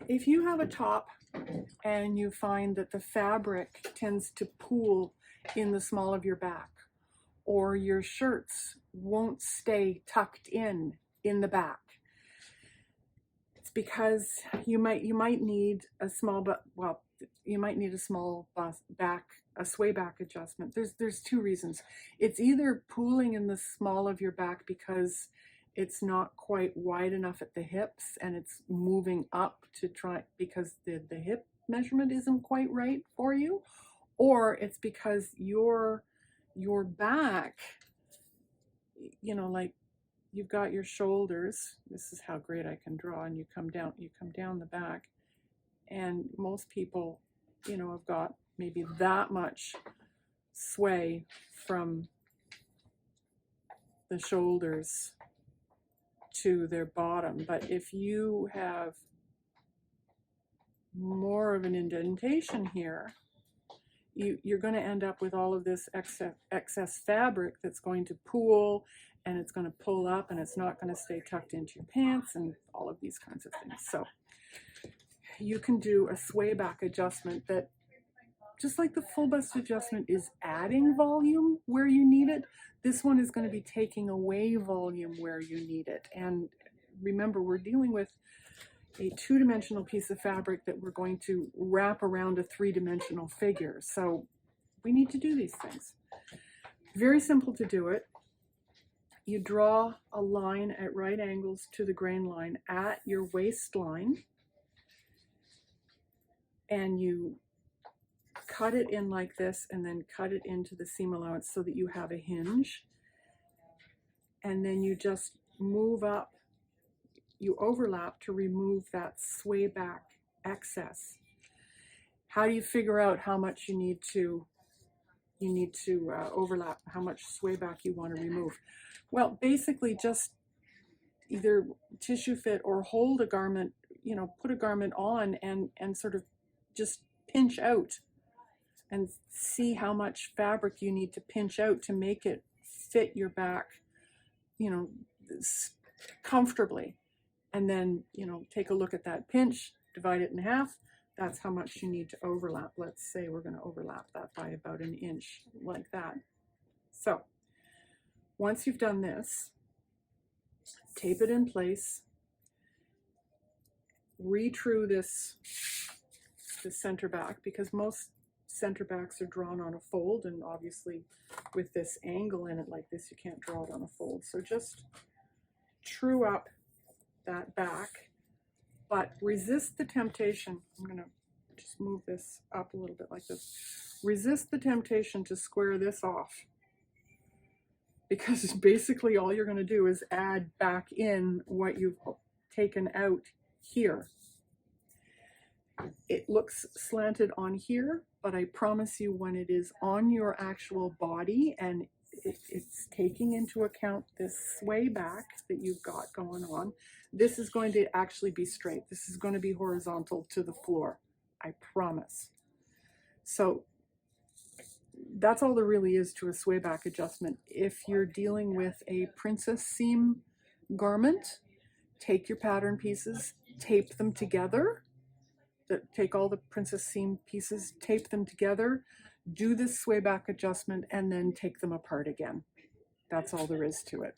If you have a top and you find that the fabric tends to pool in the small of your back, or your shirts won't stay tucked in the back, it's because you might need a small, you might need a small back, a swayback adjustment. There's two reasons. It's either pooling in the small of your back because it's not quite wide enough at the hips and it's moving up to try, because the hip measurement isn't quite right for you, or it's because your back, you know, like you've got your shoulders. This is how great I can draw. And you come down the back, and most people, you know, have got maybe that much sway from the shoulders to their bottom. But if you have more of an indentation here, you're going to end up with all of this excess fabric that's going to pool, and it's going to pull up, and it's not going to stay tucked into your pants, and all of these kinds of things. So you can do a swayback adjustment that, just like the full bust adjustment is adding volume where you need it, this one is going to be taking away volume where you need it. And remember, we're dealing with a two-dimensional piece of fabric that we're going to wrap around a three-dimensional figure. So we need to do these things. Very simple to do it. You draw a line at right angles to the grain line at your waistline, and you cut it in like this, and then cut it into the seam allowance so that you have a hinge. And then you just move up, you overlap to remove that sway back excess. How do you figure out how much you need to overlap, how much sway back you want to remove? Well, basically just either tissue fit or hold a garment, you know, put a garment on and sort of just pinch out and see how much fabric you need to pinch out to make it fit your back, you know, comfortably. And then, you know, take a look at that pinch, divide it in half. That's how much you need to overlap. Let's say we're going to overlap that by about an inch, like that. So once you've done this, tape it in place, retrue this center back, because most center backs are drawn on a fold, and obviously with this angle in it like this, you can't draw it on a fold. So just true up that back, but resist the temptation. I'm going to just move this up a little bit like this. Resist the temptation to square this off, because basically all you're going to do is add back in what you've taken out here. It looks slanted on here, but I promise you, when it is on your actual body and it's taking into account this sway back that you've got going on, this is going to actually be straight. This is going to be horizontal to the floor, I promise. So that's all there really is to a sway back adjustment. If you're dealing with a princess seam garment, take your pattern pieces, tape them together. Take all the princess seam pieces, tape them together, do this sway back adjustment, and then take them apart again. That's all there is to it.